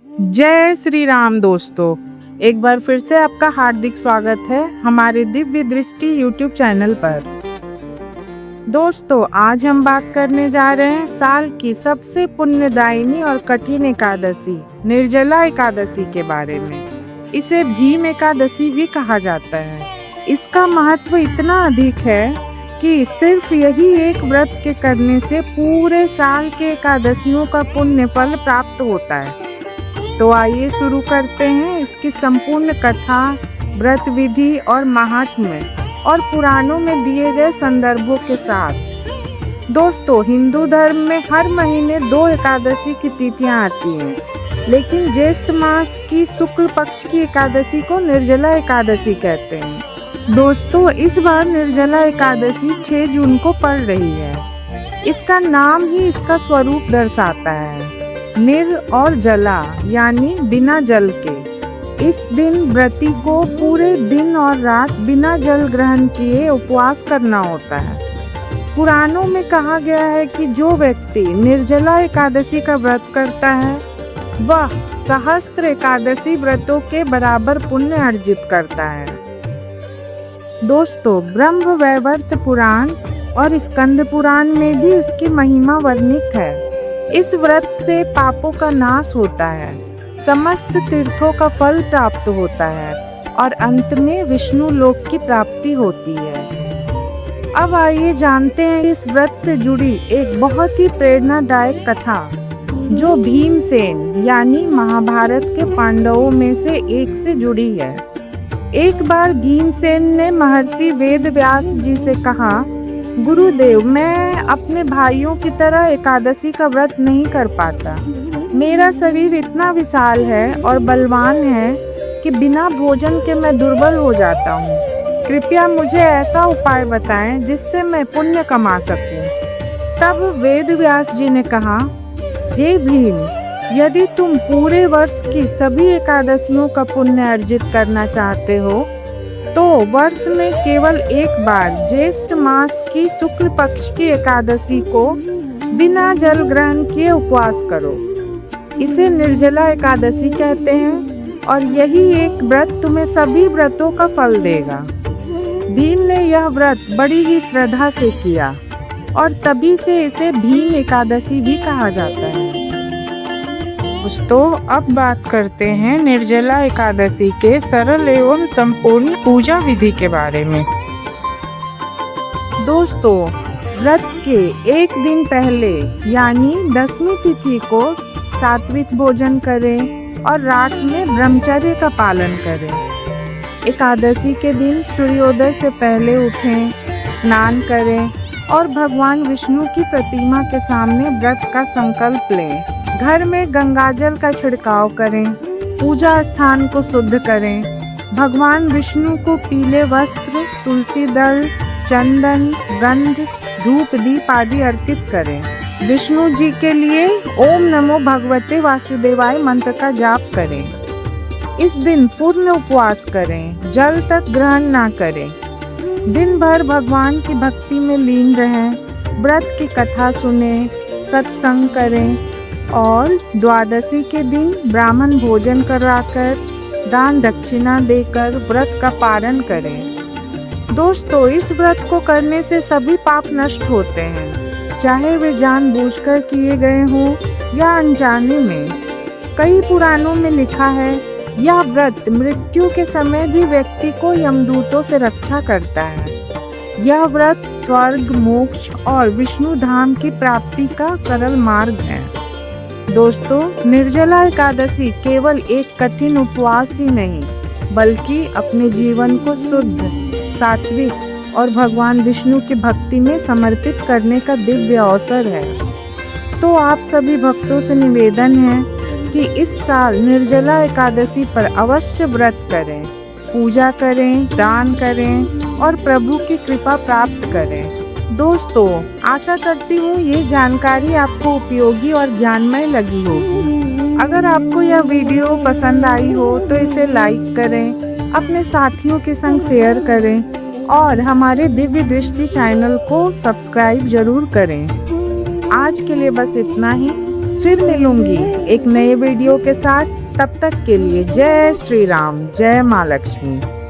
जय श्री राम दोस्तों, एक बार फिर से आपका हार्दिक स्वागत है हमारे दिव्य दृष्टि यूट्यूब चैनल पर। दोस्तों, आज हम बात करने जा रहे हैं साल की सबसे पुण्यदायिनी और कठिन एकादशी निर्जला एकादशी के बारे में। इसे भीम एकादशी भी कहा जाता है। इसका महत्व इतना अधिक है कि सिर्फ यही एक व्रत के करने से पूरे साल के एकादशियों का पुण्य फल प्राप्त होता है। तो आइए शुरू करते हैं इसकी संपूर्ण कथा, व्रत विधि और महात्म्य और पुराणों में दिए गए संदर्भों के साथ। दोस्तों, हिंदू धर्म में हर महीने 2 एकादशी की तिथियां आती हैं, लेकिन ज्येष्ठ मास की शुक्ल पक्ष की एकादशी को निर्जला एकादशी कहते हैं। दोस्तों, इस बार निर्जला एकादशी 6 जून को पड़ रही है। इसका नाम ही इसका स्वरूप दर्शाता है, निर और जला यानी बिना जल के। इस दिन व्रती को पूरे दिन और रात बिना जल ग्रहण किए उपवास करना होता है। पुराणों में कहा गया है कि जो व्यक्ति निर्जला एकादशी का व्रत करता है वह सहस्त्र एकादशी व्रतों के बराबर पुण्य अर्जित करता है। दोस्तों, ब्रह्म वैवर्त पुराण और स्कंद पुराण में भी इसकी महिमा वर्णित है। इस व्रत से पापों का नाश होता है, समस्त तीर्थों का फल प्राप्त होता है और अंत में विष्णु लोक की प्राप्ति होती है। अब आइए जानते हैं इस व्रत से जुड़ी एक बहुत ही प्रेरणादायक कथा, जो भीमसेन यानी महाभारत के पांडवों में से एक से जुड़ी है। एक बार भीमसेन ने महर्षि वेदव्यास जी से कहा, गुरुदेव, मैं अपने भाइयों की तरह एकादशी का व्रत नहीं कर पाता। मेरा शरीर इतना विशाल है और बलवान है कि बिना भोजन के मैं दुर्बल हो जाता हूँ। कृपया मुझे ऐसा उपाय बताएं जिससे मैं पुण्य कमा सकूं। तब वेदव्यास जी ने कहा, हे भीम, यदि तुम पूरे वर्ष की सभी एकादशियों का पुण्य अर्जित करना चाहते हो तो वर्ष में केवल एक बार ज्येष्ठ मास की शुक्ल पक्ष की एकादशी को बिना जल ग्रहण किए उपवास करो। इसे निर्जला एकादशी कहते हैं और यही एक व्रत तुम्हें सभी व्रतों का फल देगा। भीम ने यह व्रत बड़ी ही श्रद्धा से किया और तभी से इसे भीम एकादशी भी कहा जाता है। दोस्तों, अब बात करते हैं निर्जला एकादशी के सरल एवं संपूर्ण पूजा विधि के बारे में। दोस्तों, व्रत के एक दिन पहले यानी 10वीं तिथि को सात्विक भोजन करें और रात में ब्रह्मचर्य का पालन करें। एकादशी के दिन सूर्योदय से पहले उठें, स्नान करें और भगवान विष्णु की प्रतिमा के सामने व्रत का संकल्प लें। घर में गंगाजल का छिड़काव करें, पूजा स्थान को शुद्ध करें, भगवान विष्णु को पीले वस्त्र, तुलसी दल, चंदन, गंध, धूप दीप आदि अर्पित करें। विष्णु जी के लिए ओम नमो भगवते वासुदेवाय मंत्र का जाप करें। इस दिन पूर्ण उपवास करें, जल तक ग्रहण ना करें। दिन भर भगवान की भक्ति में लीन रहें, व्रत की कथा सुनें, सत्संग करें और द्वादशी के दिन ब्राह्मण भोजन कराकर दान दक्षिणा देकर व्रत का पारण करें। दोस्तों, इस व्रत को करने से सभी पाप नष्ट होते हैं, चाहे वे जानबूझकर किए गए हों या अनजाने में। कई पुराणों में लिखा है, यह व्रत मृत्यु के समय भी व्यक्ति को यमदूतों से रक्षा करता है। यह व्रत स्वर्ग, मोक्ष और विष्णु धाम की प्राप्ति का सरल मार्ग है। दोस्तों, निर्जला एकादशी केवल एक कठिन उपवास ही नहीं, बल्कि अपने जीवन को शुद्ध, सात्विक और भगवान विष्णु की भक्ति में समर्पित करने का दिव्य अवसर है। तो आप सभी भक्तों से निवेदन है कि इस साल निर्जला एकादशी पर अवश्य व्रत करें, पूजा करें, दान करें और प्रभु की कृपा प्राप्त करें। दोस्तों, आशा करती हूँ ये जानकारी आपको उपयोगी और ज्ञानमय लगी होगी। अगर आपको यह वीडियो पसंद आई हो तो इसे लाइक करें, अपने साथियों के संग शेयर करें और हमारे दिव्य दृष्टि चैनल को सब्सक्राइब जरूर करें। आज के लिए बस इतना ही। फिर मिलूंगी एक नए वीडियो के साथ। तब तक के लिए जय श्री राम, जय माँ लक्ष्मी।